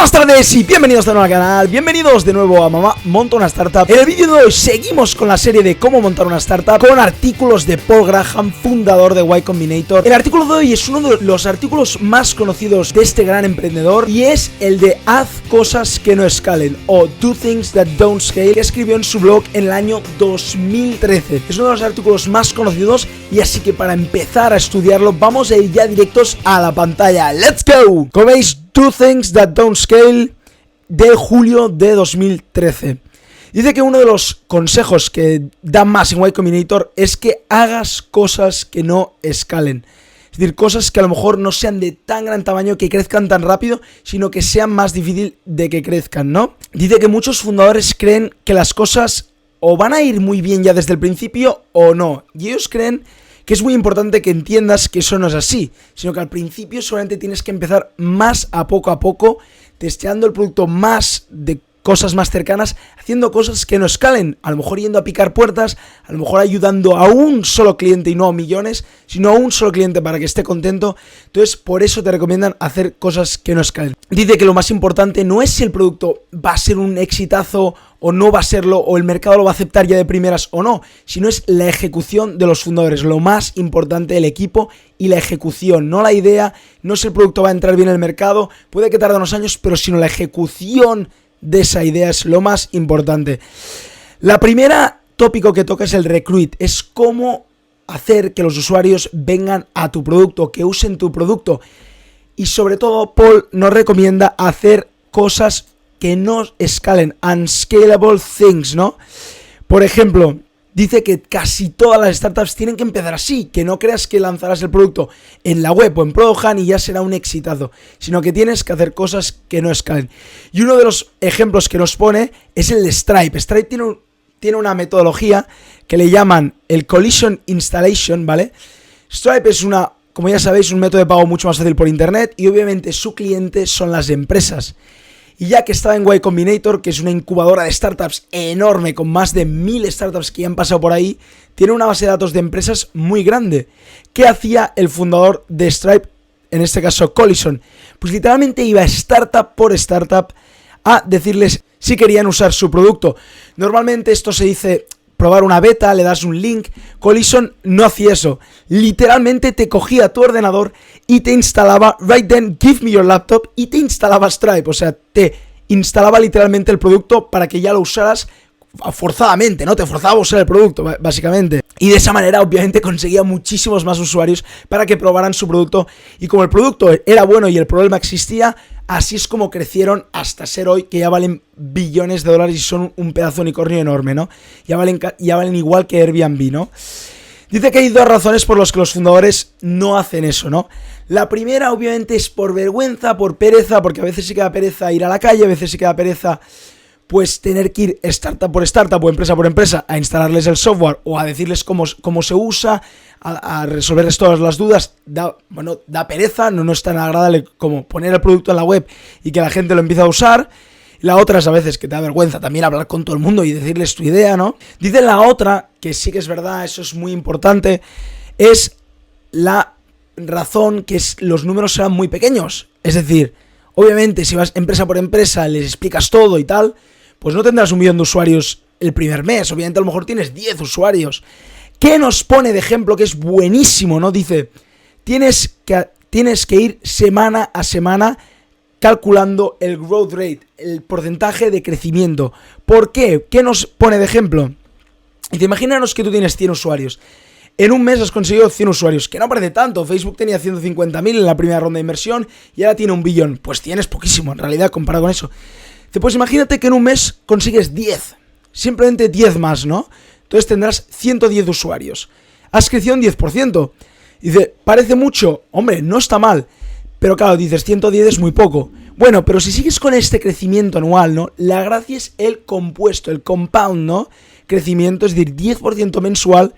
Buenas tardes y bienvenidos de nuevo al canal, bienvenidos de nuevo a Mamá Monta una Startup. En el vídeo de hoy seguimos con la serie de cómo montar una startup con artículos de Paul Graham, fundador de Y Combinator. El artículo de hoy es uno de los artículos más conocidos de este gran emprendedor y es el de haz cosas que no escalen o do things that don't scale, que escribió en su blog en el año 2013. Es uno de los artículos más conocidos y así que para empezar a estudiarlo vamos a ir ya directos a la pantalla. ¡Let's go! Como veis, Do Things That Don't Scale, de julio de 2013. Dice que uno de los consejos que da más en Y Combinator es que hagas cosas que no escalen. Es decir, cosas que a lo mejor no sean de tan gran tamaño, que crezcan tan rápido, sino que sean más difícil de que crezcan, ¿no? Dice que muchos fundadores creen que las cosas o van a ir muy bien ya desde el principio o no. Y ellos creen que es muy importante que entiendas que eso no es así, sino que al principio solamente tienes que empezar más a poco, testeando el producto más de cosas más cercanas, haciendo cosas que no escalen, a lo mejor yendo a picar puertas, a lo mejor ayudando a un solo cliente y no a millones, sino a un solo cliente para que esté contento. Entonces, por eso te recomiendan hacer cosas que no escalen. Dice que lo más importante no es si el producto va a ser un exitazo o no va a serlo, o el mercado lo va a aceptar ya de primeras o no, sino es la ejecución de los fundadores, lo más importante del equipo y la ejecución, no la idea, no si el producto va a entrar bien en el mercado, puede que tarde unos años, pero sino la ejecución de esa idea es lo más importante. La primera tópico que toca es el recruit, es cómo hacer que los usuarios vengan a tu producto, que usen tu producto, y sobre todo Paul nos recomienda hacer cosas que no escalen, unscalable things, ¿no? Por ejemplo, dice que casi todas las startups tienen que empezar así, que no creas que lanzarás el producto en la web o en Product y ya será un exitazo, sino que tienes que hacer cosas que no escalen. Y uno de los ejemplos que nos pone es el de Stripe. Stripe tiene una metodología que le llaman el Collision Installation, ¿vale? Stripe es como ya sabéis, un método de pago mucho más fácil por internet y obviamente su cliente son las empresas. Y ya que estaba en Y Combinator, que es una incubadora de startups enorme, con más de 1000 startups que ya han pasado por ahí, tiene una base de datos de empresas muy grande. ¿Qué hacía el fundador de Stripe, en este caso Collision? Pues literalmente iba startup por startup a decirles si querían usar su producto. Normalmente esto se dice probar una beta, le das un link. Collision no hacía eso. Literalmente te cogía tu ordenador y te instalaba, right then, give me your laptop, y te instalaba Stripe. O sea, te instalaba literalmente el producto para que ya lo usaras forzadamente, ¿no? Te forzaba a usar el producto, básicamente. Y de esa manera, obviamente, conseguía muchísimos más usuarios para que probaran su producto. Y como el producto era bueno y el problema existía, así es como crecieron hasta ser hoy, que ya valen billones de dólares y son un pedazo de unicornio enorme, ¿no? Ya valen igual que Airbnb, ¿no? Dice que hay dos razones por las que los fundadores no hacen eso, ¿no? La primera, obviamente, es por vergüenza, por pereza, porque a veces sí queda pereza ir a la calle, a veces sí queda pereza pues tener que ir startup por startup o empresa por empresa a instalarles el software o a decirles cómo se usa, a resolverles todas las dudas. Da pereza, no es tan agradable como poner el producto en la web y que la gente lo empiece a usar. La otra es a veces que te da vergüenza también hablar con todo el mundo y decirles tu idea, ¿no? Dice la otra, que sí que es verdad, eso es muy importante, es la razón que los números serán muy pequeños. Es decir, obviamente si vas empresa por empresa, les explicas todo y tal, pues no tendrás 1 millón de usuarios el primer mes, obviamente a lo mejor tienes 10 usuarios. ¿Qué nos pone de ejemplo que es buenísimo, no? Dice, tienes que ir semana a semana calculando el growth rate, el porcentaje de crecimiento. ¿Por qué? ¿Qué nos pone de ejemplo? Dice, imagínanos que tú tienes 100 usuarios. En un mes has conseguido 100 usuarios, que no parece tanto. Facebook tenía 150.000 en la primera ronda de inversión y ahora tiene 1 billón. Pues tienes poquísimo en realidad comparado con eso. Dice, pues imagínate que en un mes consigues 10, simplemente 10 más, ¿no? Entonces tendrás 110 usuarios. Has crecido un 10%. Dice, parece mucho, hombre, no está mal. Pero claro, dices, 110 es muy poco. Bueno, pero si sigues con este crecimiento anual, ¿no? La gracia es el compuesto, el compound, ¿no? Crecimiento, es decir, 10% mensual.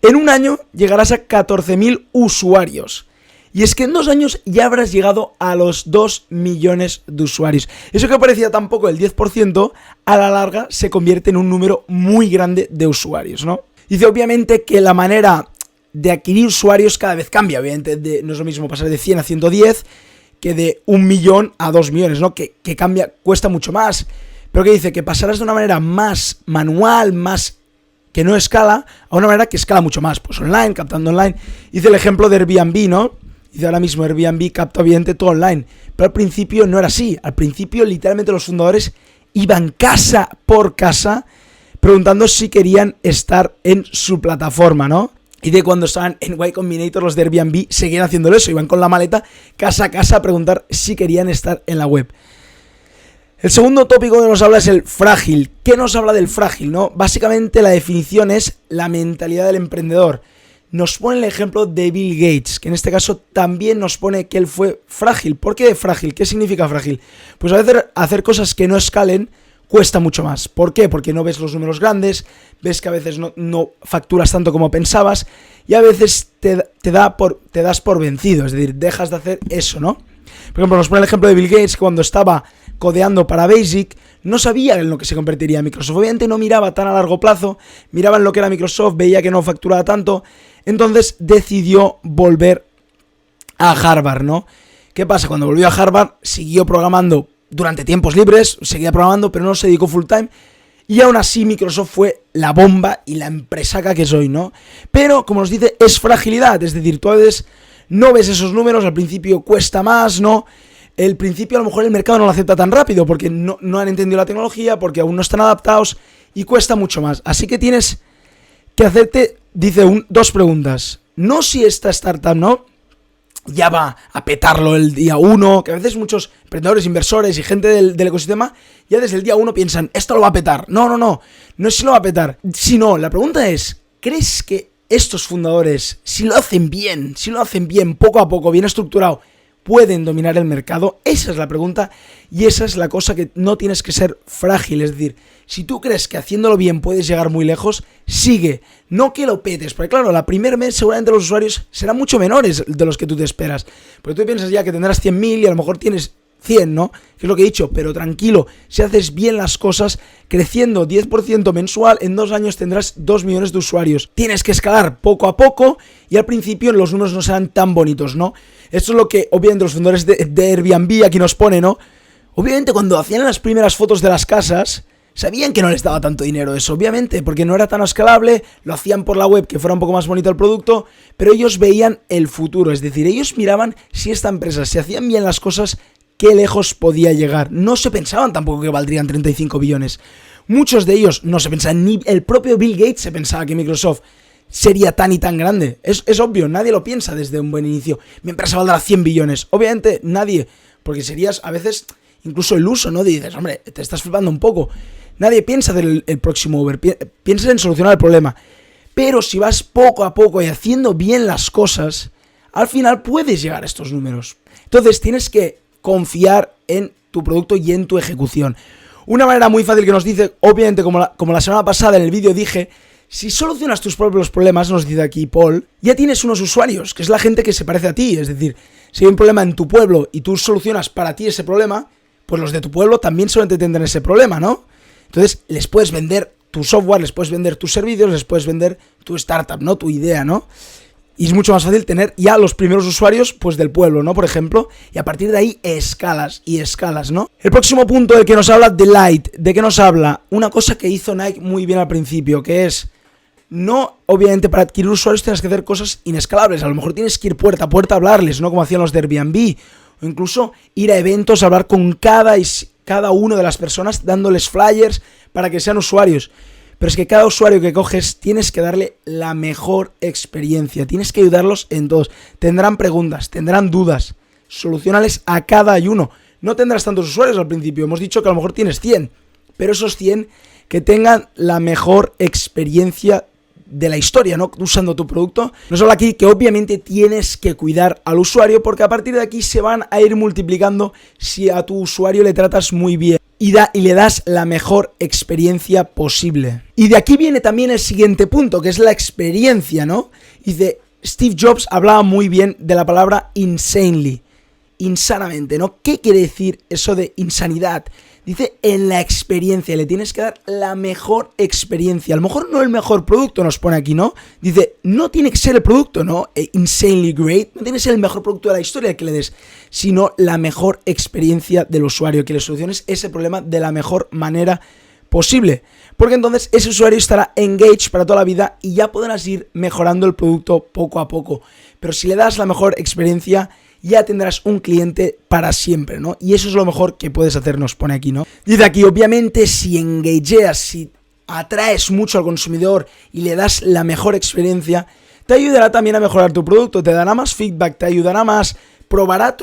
En un año llegarás a 14.000 usuarios. Y es que en 2 años ya habrás llegado a los 2 millones de usuarios. Eso que parecía tan poco, el 10%, a la larga se convierte en un número muy grande de usuarios, ¿no? Dice obviamente que la manera de adquirir usuarios cada vez cambia. Obviamente no es lo mismo pasar de 100 a 110 que de 1 millón a 2 millones, ¿no? Que cambia, cuesta mucho más. Pero que dice que pasarás de una manera más manual, más que no escala, a una manera que escala mucho más. Pues online, captando online. Hice el ejemplo de Airbnb, ¿no? Dice ahora mismo Airbnb capta obviamente todo online. Pero al principio no era así. Al principio literalmente los fundadores iban casa por casa preguntando si querían estar en su plataforma, ¿no? Y de cuando estaban en Y Combinator, los de Airbnb seguían haciéndolo eso. Iban con la maleta casa a casa a preguntar si querían estar en la web. El segundo tópico que nos habla es el frágil. ¿Qué nos habla del frágil, no? Básicamente la definición es la mentalidad del emprendedor. Nos pone el ejemplo de Bill Gates, que en este caso también nos pone que él fue frágil. ¿Por qué frágil? ¿Qué significa frágil? Pues a veces hacer cosas que no escalen cuesta mucho más. ¿Por qué? Porque no ves los números grandes, ves que a veces no facturas tanto como pensabas y a veces te das por vencido, es decir, dejas de hacer eso, ¿no? Por ejemplo, nos pone el ejemplo de Bill Gates, que cuando estaba codeando para Basic, no sabía en lo que se convertiría Microsoft. Obviamente no miraba tan a largo plazo, miraba en lo que era Microsoft, veía que no facturaba tanto, entonces decidió volver a Harvard, ¿no? ¿Qué pasa? Cuando volvió a Harvard, siguió programando durante tiempos libres, seguía programando, pero no se dedicó full time, y aún así Microsoft fue la bomba y la empresaca que soy, ¿no? Pero, como nos dice, es fragilidad, es decir, tú a veces no ves esos números, al principio cuesta más, ¿no? El principio a lo mejor el mercado no lo acepta tan rápido porque no han entendido la tecnología, porque aún no están adaptados y cuesta mucho más. Así que tienes que hacerte, dice, dos preguntas. No si esta startup, ¿no?, ya va a petarlo el día 1, que a veces muchos emprendedores, inversores y gente del ecosistema ya desde el día 1 piensan, esto lo va a petar. No es si lo va a petar. Sino, la pregunta es, ¿crees que estos fundadores, si lo hacen bien, poco a poco, bien estructurado, pueden dominar el mercado? Esa es la pregunta y esa es la cosa, que no tienes que ser frágil. Es decir, si tú crees que haciéndolo bien puedes llegar muy lejos, sigue, no que lo petes, porque claro, la primer mes seguramente los usuarios serán mucho menores de los que tú te esperas, porque tú piensas ya que tendrás 100.000 y a lo mejor tienes 100, ¿no? Que es lo que he dicho, pero tranquilo, si haces bien las cosas, creciendo 10% mensual, en 2 años tendrás 2 millones de usuarios. Tienes que escalar poco a poco y al principio los números no serán tan bonitos, ¿no? Esto es lo que obviamente los fundadores de Airbnb aquí nos pone, ¿no? Obviamente cuando hacían las primeras fotos de las casas, sabían que no les daba tanto dinero eso, obviamente, porque no era tan escalable, lo hacían por la web, que fuera un poco más bonito el producto, pero ellos veían el futuro, es decir, ellos miraban si esta empresa, si hacían bien las cosas, qué lejos podía llegar. No se pensaban tampoco que valdrían 35 billones. Muchos de ellos no se pensaban, ni el propio Bill Gates se pensaba que Microsoft sería tan y tan grande. Es obvio, nadie lo piensa desde un buen inicio. Mi empresa valdrá 100 billones. Obviamente nadie, porque serías a veces incluso iluso, ¿no? Dices, hombre, te estás flipando un poco. Nadie piensa del próximo Uber, piensas en solucionar el problema. Pero si vas poco a poco y haciendo bien las cosas, al final puedes llegar a estos números. Entonces tienes que confiar en tu producto y en tu ejecución. Una manera muy fácil que nos dice, obviamente como la semana pasada en el vídeo dije, si solucionas tus propios problemas, nos dice aquí Paul, ya tienes unos usuarios, que es la gente que se parece a ti. Es decir, si hay un problema en tu pueblo y tú solucionas para ti ese problema, pues los de tu pueblo también solamente tendrán ese problema, ¿no? Entonces les puedes vender tu software, les puedes vender tus servicios, les puedes vender tu startup, ¿no? Tu idea, ¿no? Y es mucho más fácil tener ya los primeros usuarios, pues del pueblo, ¿no? Por ejemplo, y a partir de ahí escalas y escalas, ¿no? El próximo punto del que nos habla Delight, ¿de qué nos habla? Una cosa que hizo Nike muy bien al principio, que es, no, obviamente para adquirir usuarios tienes que hacer cosas inescalables, a lo mejor tienes que ir puerta a puerta a hablarles, ¿no? Como hacían los de Airbnb, o incluso ir a eventos a hablar con cada una de las personas, dándoles flyers para que sean usuarios. Pero es que cada usuario que coges tienes que darle la mejor experiencia, tienes que ayudarlos en todos. Tendrán preguntas, tendrán dudas, solucionales a cada uno. No tendrás tantos usuarios al principio, hemos dicho que a lo mejor tienes 100, pero esos 100 que tengan la mejor experiencia de la historia, ¿no? Usando tu producto. Nos habla aquí que obviamente tienes que cuidar al usuario, porque a partir de aquí se van a ir multiplicando si a tu usuario le tratas muy bien y le das la mejor experiencia posible. Y de aquí viene también el siguiente punto, que es la experiencia, ¿no? Dice, Steve Jobs hablaba muy bien de la palabra insanely. insanamente, ¿no? ¿Qué quiere decir eso de insanidad? Dice en la experiencia, le tienes que dar la mejor experiencia. A lo mejor no el mejor producto nos pone aquí, ¿no? Dice, no tiene que ser el producto, ¿no? Insanely great, no tiene que ser el mejor producto de la historia que le des, sino la mejor experiencia del usuario, que le soluciones ese problema de la mejor manera posible. Porque entonces ese usuario estará engaged para toda la vida y ya podrás ir mejorando el producto poco a poco. Pero si le das la mejor experiencia, ya tendrás un cliente para siempre, ¿no? Y eso es lo mejor que puedes hacer, nos pone aquí, ¿no? Dice aquí, obviamente, si engageas, si atraes mucho al consumidor y le das la mejor experiencia, te ayudará también a mejorar tu producto, te dará más feedback, te ayudará más, probará,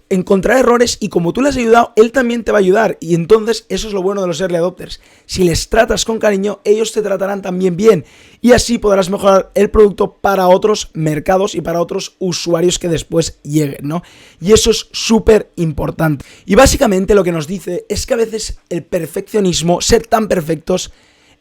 encontrará errores y como tú le has ayudado, él también te va a ayudar. Y entonces eso es lo bueno de los early adopters. Si les tratas con cariño, ellos te tratarán también bien. Y así podrás mejorar el producto para otros mercados y para otros usuarios que después lleguen, ¿no? Y eso es súper importante. Y básicamente lo que nos dice es que a veces el perfeccionismo, ser tan perfectos,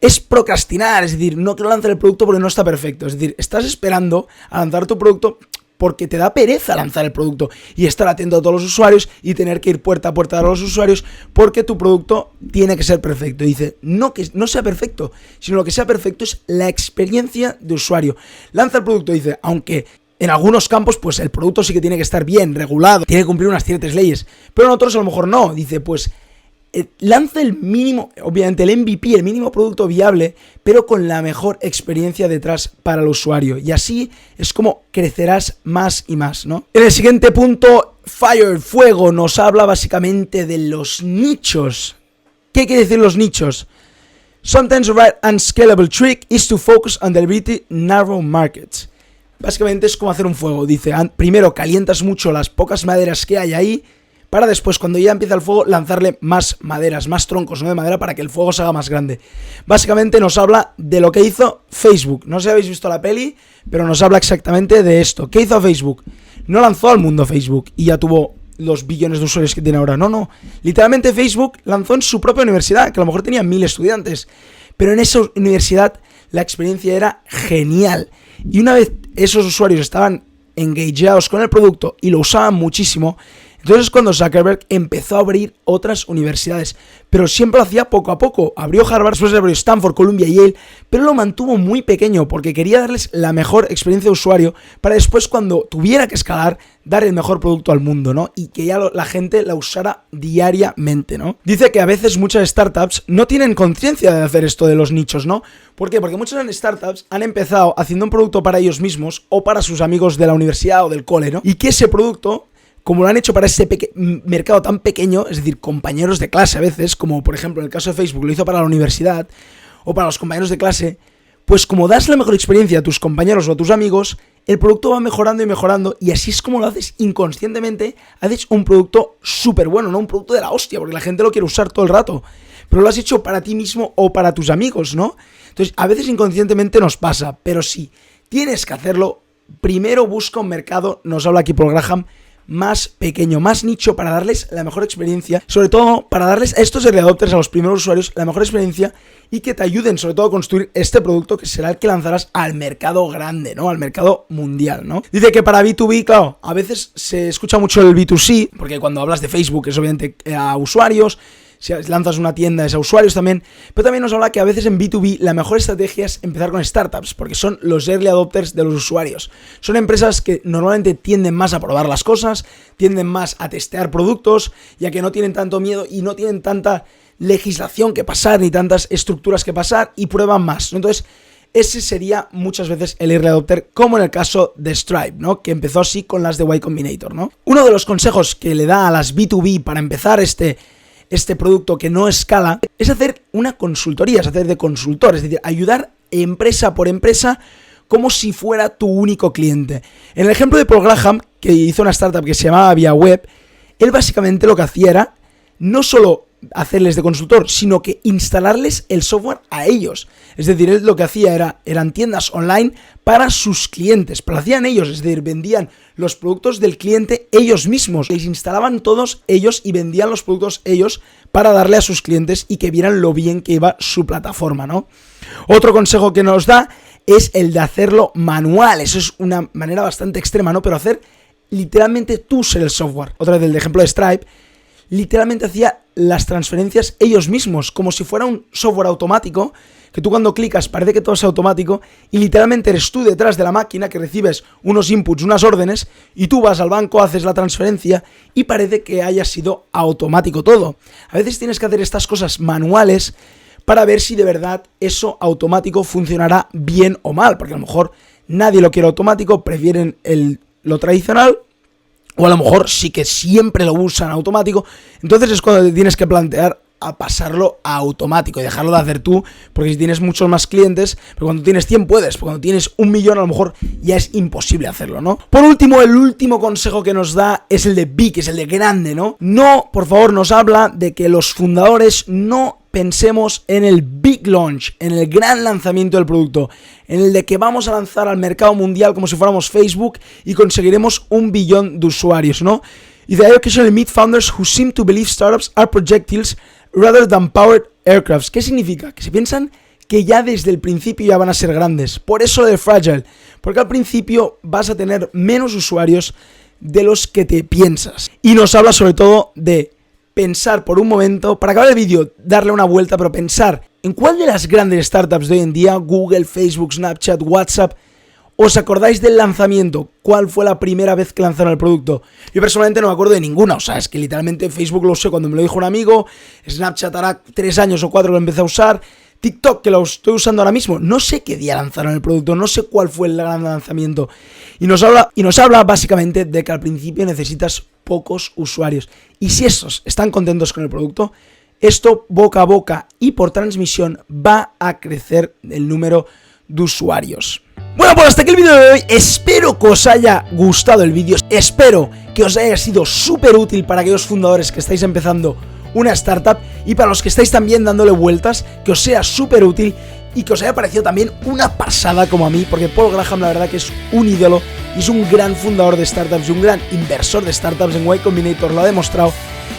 es procrastinar. Es decir, no quiero lanzar el producto porque no está perfecto. Es decir, estás esperando a lanzar tu producto porque te da pereza lanzar el producto y estar atento a todos los usuarios y tener que ir puerta a puerta a los usuarios porque tu producto tiene que ser perfecto. Dice, no que no sea perfecto, sino lo que sea perfecto es la experiencia de usuario. Lanza el producto, dice, aunque en algunos campos pues el producto sí que tiene que estar bien regulado, tiene que cumplir unas ciertas leyes, pero en otros a lo mejor no. Dice, pues lanza el mínimo, obviamente el MVP, el mínimo producto viable, pero con la mejor experiencia detrás para el usuario. Y así es como crecerás más y más, ¿no? En el siguiente punto, Fuego, nos habla básicamente de los nichos. ¿Qué quiere decir los nichos? Sometimes the right and scalable trick is to focus on the narrow markets. Básicamente es como hacer un fuego. Dice, primero calientas mucho las pocas maderas que hay ahí, para después, cuando ya empieza el fuego, lanzarle más maderas, más troncos, ¿no? De madera para que el fuego se haga más grande. Básicamente nos habla de lo que hizo Facebook. No sé si habéis visto la peli, pero nos habla exactamente de esto. ¿Qué hizo Facebook? No lanzó al mundo Facebook y ya tuvo los billones de usuarios que tiene ahora. No. Literalmente Facebook lanzó en su propia universidad, que a lo mejor tenía 1000 estudiantes. Pero en esa universidad la experiencia era genial. Y una vez esos usuarios estaban engageados con el producto y lo usaban muchísimo, entonces cuando Zuckerberg empezó a abrir otras universidades, pero siempre lo hacía poco a poco. Abrió Harvard, después abrió Stanford, Columbia y Yale, pero lo mantuvo muy pequeño porque quería darles la mejor experiencia de usuario para después, cuando tuviera que escalar, dar el mejor producto al mundo, ¿no? Y que ya la gente la usara diariamente, ¿no? Dice que a veces muchas startups no tienen conciencia de hacer esto de los nichos, ¿no? ¿Por qué? Porque muchas startups han empezado haciendo un producto para ellos mismos o para sus amigos de la universidad o del cole, ¿no? Y que ese producto, como lo han hecho para ese mercado tan pequeño, es decir, compañeros de clase a veces, como por ejemplo en el caso de Facebook lo hizo para la universidad o para los compañeros de clase, pues como das la mejor experiencia a tus compañeros o a tus amigos, el producto va mejorando y mejorando, y así es como lo haces inconscientemente, haces un producto súper bueno, no un producto de la hostia, porque la gente lo quiere usar todo el rato, pero lo has hecho para ti mismo o para tus amigos, ¿no? Entonces, a veces inconscientemente nos pasa, pero si tienes que hacerlo, primero busca un mercado, nos habla aquí Paul Graham, más pequeño, más nicho, para darles la mejor experiencia, sobre todo para darles a estos early adopters, a los primeros usuarios, la mejor experiencia y que te ayuden sobre todo a construir este producto que será el que lanzarás al mercado grande, ¿no? Al mercado mundial, ¿no? Dice que para B2B, claro, a veces se escucha mucho el B2C, porque cuando hablas de Facebook es obviamente a usuarios, si lanzas una tienda es a usuarios también, pero también nos habla que a veces en B2B la mejor estrategia es empezar con startups, porque son los early adopters de los usuarios. Son empresas que normalmente tienden más a probar las cosas, tienden más a testear productos, ya que no tienen tanto miedo y no tienen tanta legislación que pasar, ni tantas estructuras que pasar, y prueban más, ¿no? Entonces, ese sería muchas veces el early adopter, como en el caso de Stripe, ¿no? Que empezó así con las de Y Combinator, ¿no? Uno de los consejos que le da a las B2B para empezar este producto que no escala, es hacer una consultoría, es hacer de consultor, es decir, ayudar empresa por empresa como si fuera tu único cliente. En el ejemplo de Paul Graham, que hizo una startup que se llamaba Via Web, él básicamente lo que hacía era no solo hacerles de consultor, sino que instalarles el software a ellos. Es decir, él lo que hacía eran tiendas online para sus clientes, pero lo hacían ellos, es decir, vendían los productos del cliente ellos mismos, les instalaban todos ellos y vendían los productos ellos para darle a sus clientes y que vieran lo bien que iba su plataforma, ¿no? Otro consejo que nos da es el de hacerlo manual. Eso es una manera bastante extrema, ¿no? Pero hacer literalmente tú ser el software. Otra vez el ejemplo de Stripe, literalmente hacía las transferencias ellos mismos, como si fuera un software automático, que tú cuando clicas parece que todo es automático y literalmente eres tú detrás de la máquina que recibes unos inputs, unas órdenes y tú vas al banco, haces la transferencia y parece que haya sido automático todo. A veces tienes que hacer estas cosas manuales para ver si de verdad eso automático funcionará bien o mal, porque a lo mejor nadie lo quiere automático, prefieren lo tradicional, o a lo mejor sí que siempre lo usan automático. Entonces es cuando te tienes que plantear a pasarlo a automático y dejarlo de hacer tú, porque si tienes muchos más clientes, pero cuando tienes 100 puedes, pero cuando tienes 1 millón a lo mejor ya es imposible hacerlo, ¿no? Por último, el último consejo que nos da es el de big, es el de grande, ¿no? No, por favor, nos habla de que los fundadores no pensemos en el big launch, en el gran lanzamiento del producto, en el de que vamos a lanzar al mercado mundial como si fuéramos Facebook y conseguiremos 1 billón de usuarios, ¿no? Y de ahí occasionally meet founders who seem to believe startups are projectiles rather than powered aircrafts. ¿Qué significa? Que se piensan que ya desde el principio ya van a ser grandes. Por eso lo de fragile, porque al principio vas a tener menos usuarios de los que te piensas. Y nos habla sobre todo de pensar por un momento, para acabar el vídeo, darle una vuelta, pero pensar en cuál de las grandes startups de hoy en día, Google, Facebook, Snapchat, WhatsApp, ¿os acordáis del lanzamiento? ¿Cuál fue la primera vez que lanzaron el producto? Yo personalmente no me acuerdo de ninguna, o sea, es que literalmente Facebook lo sé cuando me lo dijo un amigo, Snapchat hará 3 años o 4 que lo empecé a usar, TikTok que lo estoy usando ahora mismo, no sé qué día lanzaron el producto, no sé cuál fue el gran lanzamiento. Y nos habla básicamente de que al principio necesitas pocos usuarios. Y si estos están contentos con el producto, esto boca a boca y por transmisión va a crecer el número de usuarios. Bueno, pues hasta aquí el vídeo de hoy. Espero que os haya gustado el vídeo. Espero que os haya sido súper útil para aquellos fundadores que estáis empezando una startup y para los que estáis también dándole vueltas, que os sea súper útil y que os haya parecido también una pasada como a mí, porque Paul Graham la verdad que es un ídolo y es un gran fundador de startups y un gran inversor de startups. En Y Combinator lo ha demostrado.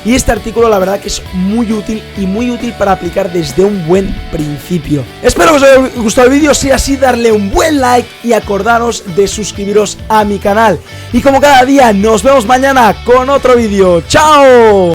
Y este artículo la verdad que es muy útil y muy útil para aplicar desde un buen principio. Espero que os haya gustado el vídeo, si así darle un buen like y acordaros de suscribiros a mi canal. Y como cada día nos vemos mañana con otro vídeo. ¡Chao!